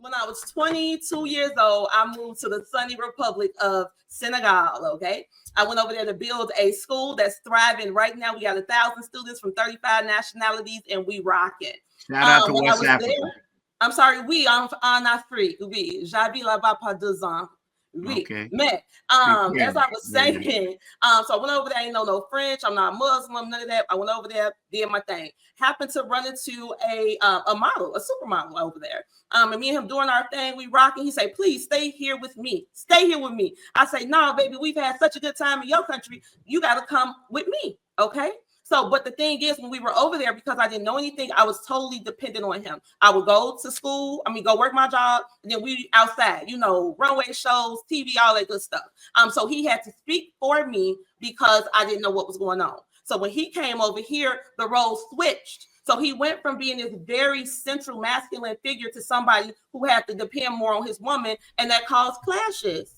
When I was 22 years old, I moved to the sunny Republic of Senegal. Okay, I went over there to build a school that's thriving right now. We got 1,000 students from 35 nationalities, and we rock it. Shout out to West Africa. I'm sorry, oui, en Afrique, oui. J'habite là-bas par 2 ans. Oui, okay. Mais as I was saying, so I went over there. I ain't know no French. I'm not Muslim, none of that. I went over there, did my thing. Happened to run into a model, a supermodel over there. And me and him doing our thing, we rocking. He say, "Please stay here with me. Stay here with me." I say, "No, baby, we've had such a good time in your country. You got to come with me, okay?" So, but the thing is, when we were over there, because I didn't know anything, I was totally dependent on him. I would go to school, go work my job, and then we outside, runway shows, TV, all that good stuff. So he had to speak for me because I didn't know what was going on. So when he came over here, the roles switched. So he went from being this very central masculine figure to somebody who had to depend more on his woman, and that caused clashes.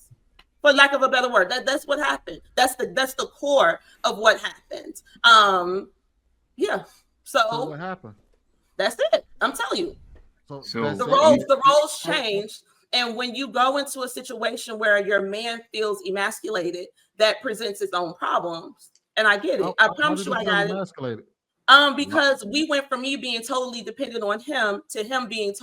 For lack of a better word, that's what happened. That's the core of what happened. Yeah. So what happened? That's it. I'm telling you. So the roles changed, and when you go into a situation where your man feels emasculated, that presents its own problems. And I get it. I promise you, I got it. Because we went from me being totally dependent on him to him being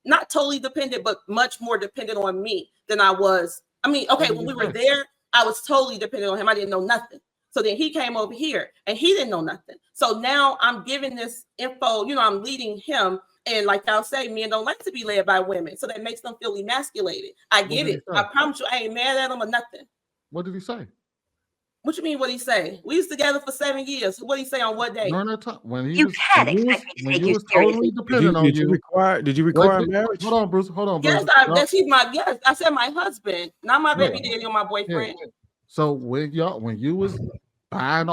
not totally dependent, but much more dependent on me than I was. When we were there, I was totally dependent on him. I didn't know nothing. So then he came over here and he didn't know nothing. So now I'm giving this info, I'm leading him. And like y'all say, men don't like to be led by women. So that makes them feel emasculated. I get it. I promise you, I ain't mad at him or nothing. What did he say? What you mean, what he say? We was together for 7 years. What did he say on what day? When you was totally dependent on you. Did you require marriage? Hold on, Bruce. Yes, I said my husband, not my baby daddy or my boyfriend. Yeah. So when you was buying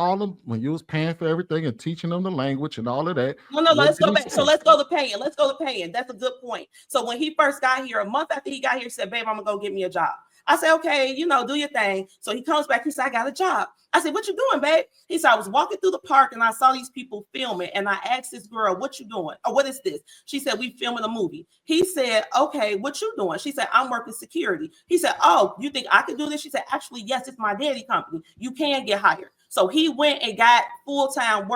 when you was paying for everything and teaching them the language and all of that. No, let's go back. So let's go to paying. That's a good point. So when he first got here, a month after he got here, he said, "Babe, I'm gonna go get me a job." I said, "Okay, do your thing." So he comes back. He said, "I got a job." I said, "What you doing, babe?" He said, "I was walking through the park and I saw these people filming. And I asked this girl, 'What you doing?' Or 'What is this?' She said, 'We filming a movie.'" He said, "Okay, what you doing?" She said, "I'm working security." He said, "Oh, you think I can do this?" She said, "Actually, yes, it's my daddy company. You can get hired." So he went and got full-time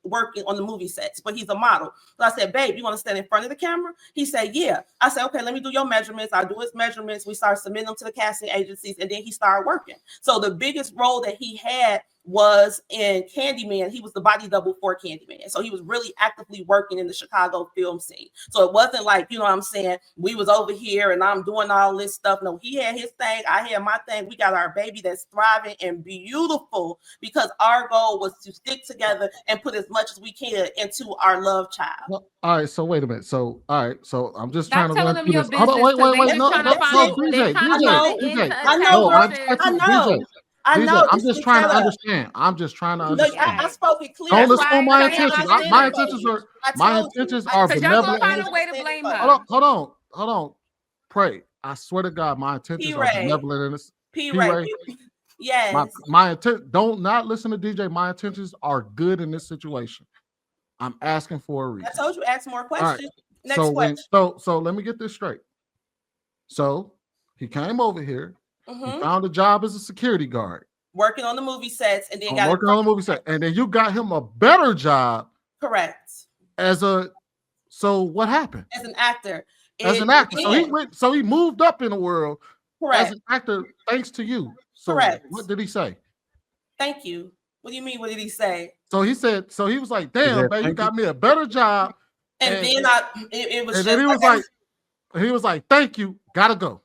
working on the movie sets, but he's a model. So I said, "Babe, you want to stand in front of the camera?" He said, "Yeah." I said, "Okay, let me do your measurements." I do his measurements. We started submitting them to the casting agencies, and then he started working. So the biggest role that he had was in Candyman. He was the body double for Candyman. So he was really actively working in the Chicago film scene. So it wasn't like, what I'm saying, we was over here and I'm doing all this stuff. No, he had his thing. I had my thing. We got our baby that's thriving and beautiful because our goal was to stick together and put as much as we can into our love child. Well, all right. So wait a minute. So, all right. So I'm just Stop trying to telling them your business. Hold on, wait. No, DJ. I know. I'm just trying to understand. I spoke it clear. Don't listen to my intentions. My intentions are benevolent. Find a way to blame her. Hold on. Pray. I swear to God, my intentions are benevolent in this. P-Ray. Yes. My intent. Don't not listen to DJ. My intentions are good in this situation. I'm asking for a reason. I told you ask more questions. Right. Next question. So let me get this straight. So he came over here. He found a job as a security guard, working on the movie sets, and then working on the movie set, and then you got him a better job. Correct. So what happened? As an actor. So he moved up in the world. Correct. As an actor, thanks to you. So correct. What did he say? Thank you. What do you mean? What did he say? So he said. So he was like, "Damn, babe, you got me a better job." And then it was. And then he was like, "Thank you, gotta go."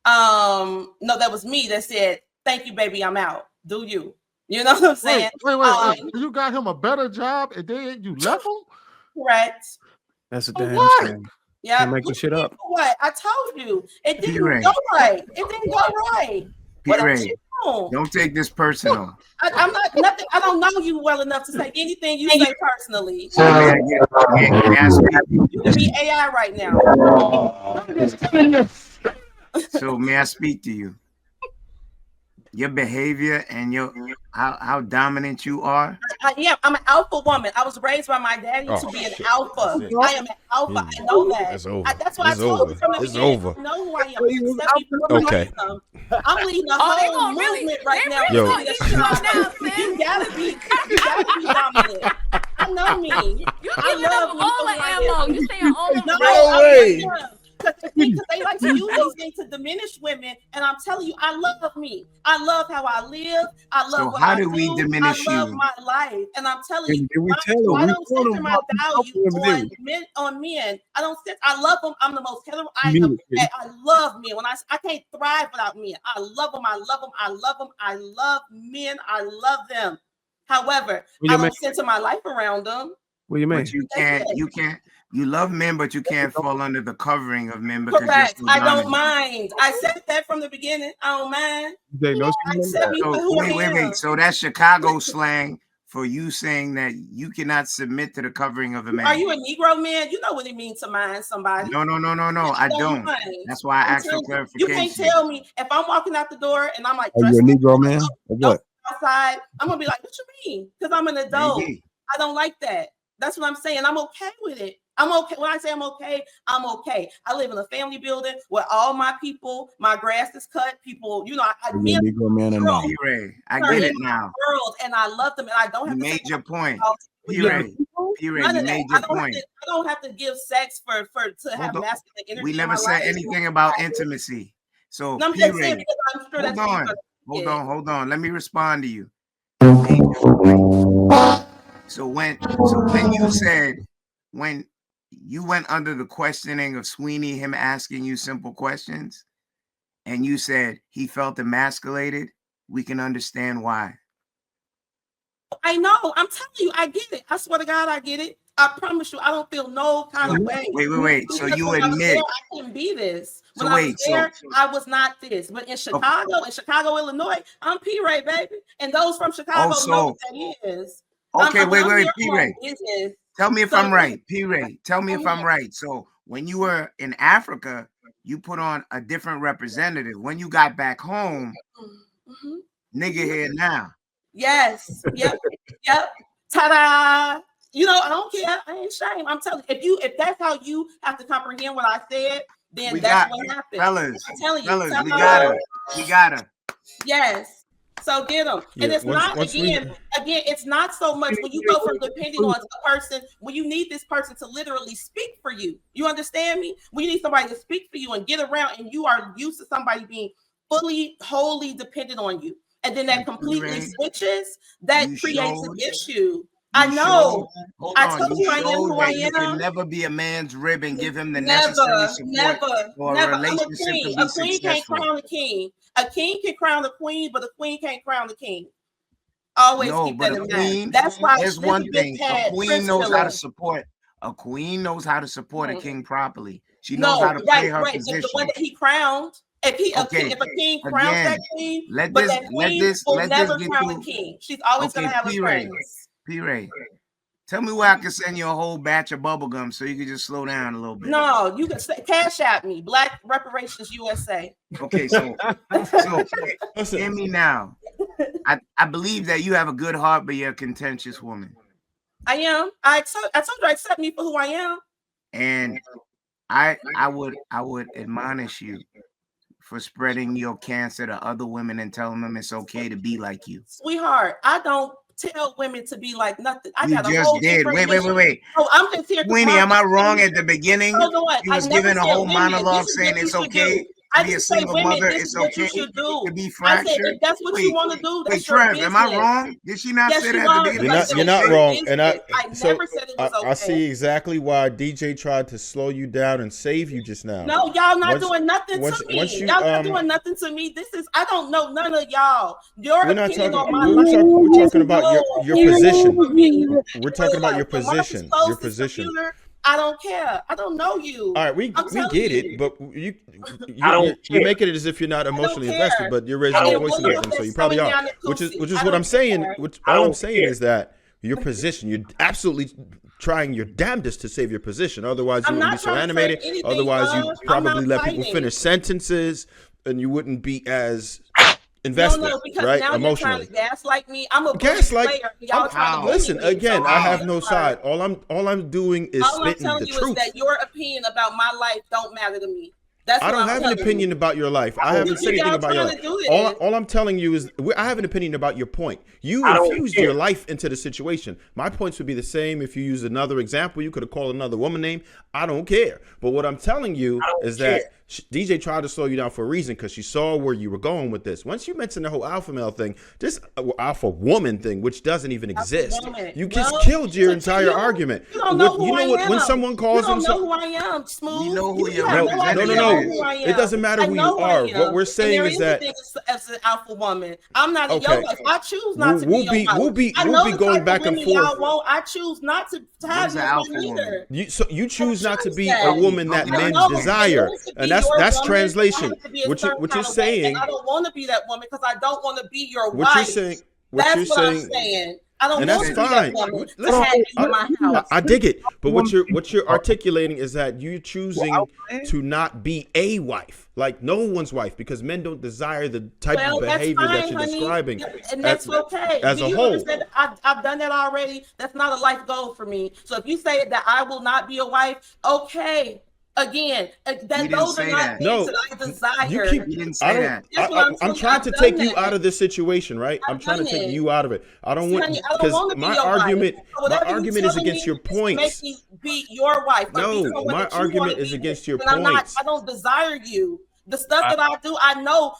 No, that was me that said, "Thank you, baby, I'm out. Do you?" You know what I'm saying? Wait. You got him a better job and then you left him? Correct. That's a damn shame. Yeah. Can't make the shit up. What? I told you. It didn't go right. It didn't go right. P-Ray, don't take this personal. I'm not nothing. I don't know you well enough to say anything you say personally. You can be AI right now. So may I speak to you? your behavior and how dominant you are. I'm an alpha woman. I was raised by my daddy to be an alpha. I am an alpha. I know that. That's over. That's why I told you from the beginning. Over. I know who I am. Okay. I'm leading a whole movement right now. Yo. You gotta be dominant. I know me. You giving up all the ammo. You saying all the No way. Because they like to use these things to diminish women, and I'm telling you, I love me. I love how I live. I love So what how I do do. we diminish I love you? my life, and I'm telling you, we tell her, I we don't told center them my how to value help them on men. I don't. I love them. I'm the most hetero. I love men. When I can't thrive without men. I love them. I love them. I love them. I love men. I love them. However, I don't center my life around them. What do you mean? But you can't. You love men, but you can't fall under the covering of men because correct. you're so I don't dominant. mind. I said that from the beginning. I don't mind. Wait. So that's Chicago slang for you saying that you cannot submit to the covering of a man. Are you a Negro man? You know what it means to mind somebody. No. I don't. That's why I asked for clarification. You can't tell me if I'm walking out the door and I'm like, are you a Negro man? Or what? Outside, I'm gonna be like, what you mean? Because I'm an adult. Maybe. I don't like that. That's what I'm saying. I'm okay with it. I'm okay. When I say I'm okay, I'm okay. I live in a family building where all my people, my grass is cut. People, Negro man or not? I get it now. World, and I love them, and I don't have you to made your point. P-Ray, you made your point. I don't have to give sex to have masculine energy. We never said anything about intimacy. So no, P-Ray, hold on. Let me respond to you. So when you said when you went under the questioning of Sweeney, him asking you simple questions, and you said he felt emasculated, we can understand why. I know. I'm telling you, I get it. I swear to God, I get it. I promise you, I don't feel no kind of way. Wait. So you admit I couldn't be this. When so I was there, I was not this. But in Chicago, Illinois, I'm P-Ray, baby. And those from Chicago know what that is. Okay, wait, P-Ray. Tell me if I'm right, P-Ray. Tell me if I'm right. So when you were in Africa, you put on a different representative. When you got back home, nigga here now. Yes. Yep. Ta-da. I don't care. I ain't ashamed. I'm telling you, if that's how you have to comprehend what I said, then what happened. Fellas, I'm telling you, we got her. Yes. So get them. Yeah, and it's again, it's not so much when you go from depending on a person, when you need this person to literally speak for you. You understand me? When you need somebody to speak for you and get around, and you are used to somebody being wholly dependent on you. And then that completely switches, that creates an issue. I know. I told you I am who I am. You can never be a man's rib and give him the necessary support for a relationship. A queen can't crown a king. A king can crown a queen, but a queen can't crown the king. Always keep that in mind. That's why there's one thing. A queen knows how to support. A queen knows how to support a king properly. She knows how to play her position. The one that he crowned. If a king crowns that queen, that queen will never crown the king. She's always going to have a prince. P-Ray, tell me where I can send you a whole batch of bubblegum so you can just slow down a little bit. No, you can cash at me. Black Reparations USA. Okay, so hear me now. I believe that you have a good heart, but you're a contentious woman. I am. I told you, accept me for who I am. And I would admonish you for spreading your cancer to other women and telling them it's okay to be like you. Sweetheart, I don't tell women to be like nothing. I got a whole did. Wait. Oh, I'm just here. Winnie, am I wrong at the beginning? You was giving a whole monologue saying it's okay to be a single mother. It's okay to be fractured. I said, if that's what you want to do, that's your business. Am I wrong? Did she not say that at the beginning? You're not wrong. And I never said it was okay. I see exactly why DJ tried to slow you down and save you just now. No, y'all not doing nothing to me. Y'all not doing nothing to me. I don't know none of y'all. Your opinion on my life. We're talking about your position. We're talking about your position. Your position. I don't care. I don't know you. All right, we get it, but you're making it as if you're not emotionally invested, but you're raising your voice and everything, so you probably are. Which is what I'm saying. All I'm saying is that your position, you're absolutely trying your damnedest to save your position. Otherwise, you wouldn't be so animated. Otherwise, you probably let people finish sentences, and you wouldn't be as invested, no, because right? now Emotionally. you're trying to gaslight me. I'm a gaslight. player. Listen, again, I have no side. All I'm doing is spitting the truth. Is that your opinion about my life don't matter to me. I don't have an opinion about your life. I haven't said anything about your life. All I'm telling you is I have an opinion about your point. You infused your life into the situation. My points would be the same if you use another example. You could have called another woman name. I don't care. But what I'm telling you is that DJ tried to slow you down for a reason because she saw where you were going with this. Once you mentioned the whole alpha male thing, this alpha woman thing, which doesn't even exist, you just killed your entire argument. You don't know who I am. When someone calls themselves, you don't know who I am, Smooth. You know who you are. No. It doesn't matter who you are. What we're saying is that as an alpha woman, I'm not a your wife. I choose not to be your wife. We'll be going back and forth. I choose not to have you either. You choose not to be a woman that men desire, and that's translation. What you're saying. I don't want to be that woman because I don't want to be your wife. What you're saying. I'm saying. I don't and want that's to fine. be that woman. Listen, I dig it, but what you're articulating is that you're choosing to not be a wife, like no one's wife, because men don't desire the type of behavior that you're describing, and that's okay. As a whole, I've done that already. That's not a life goal for me. So if you say that I will not be a wife, okay. Again, those are not things that I desire. You didn't say that. I'm trying to take you out of this situation, right? I'm trying to take you out of it. I don't want, because my argument is against your points. Make me be your wife. No, my argument is against your points. I don't desire you. The stuff that I do, I know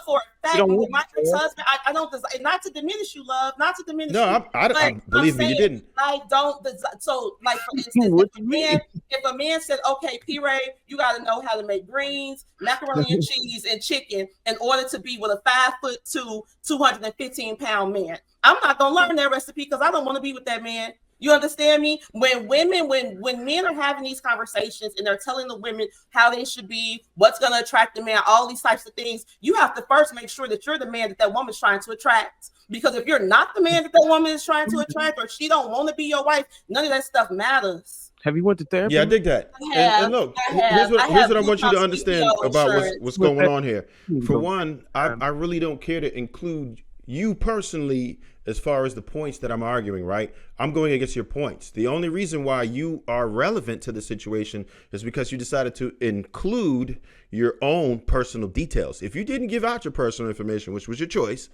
for a fact with my ex-husband, I don't desire, not to diminish you, love, not to diminish you. No, I believe me, you didn't. I don't desire. So, like, for instance, if a man said, okay, P-Ray, you got to know how to make greens, macaroni and cheese, and chicken in order to be with a 5'2", 215-pound man. I'm not going to learn that recipe because I don't want to be with that man. You understand me? When men are having these conversations and they're telling the women how they should be, what's going to attract the man, all these types of things, you have to first make sure that you're the man that woman's trying to attract. Because if you're not the man that woman is trying to attract, or she don't want to be your wife, none of that stuff matters. Have you went to therapy? Yeah, I dig that. And look, here's what I want you to understand about what's going on here. For one, I really don't care to include you personally as far as the points that I'm arguing, right? I'm going against your points. The only reason why you are relevant to the situation is because you decided to include your own personal details. If you didn't give out your personal information, which was your choice,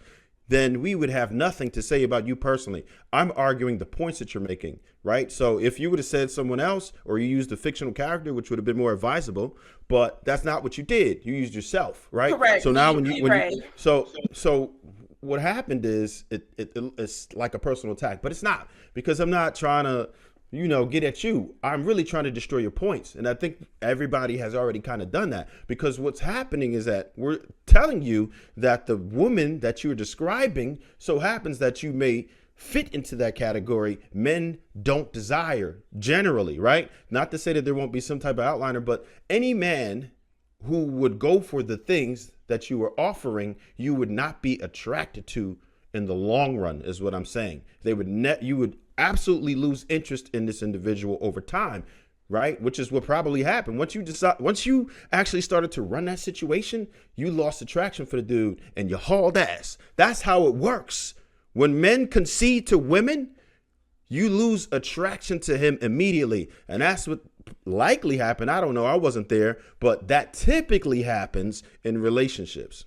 then we would have nothing to say about you personally. I'm arguing the points that you're making, right? So if you would have said someone else, or you used a fictional character, which would have been more advisable, but that's not what you did. You used yourself, right? Correct. So now so what happened is it's like a personal attack, but it's not, because I'm not trying to, get at you. I'm really trying to destroy your points. And I think everybody has already kind of done that, because what's happening is that we're telling you that the woman that you're describing so happens that you may fit into that category. Men don't desire generally, right? Not to say that there won't be some type of outliner, but any man who would go for the things that you were offering, you would not be attracted to in the long run, is what I'm saying. You would absolutely lose interest in this individual over time, right? Which is what probably happened. Once you actually started to run that situation, you lost attraction for the dude and you hauled ass. That's how it works. When men concede to women, you lose attraction to him immediately. And that's what likely happened. I don't know. I wasn't there, but that typically happens in relationships.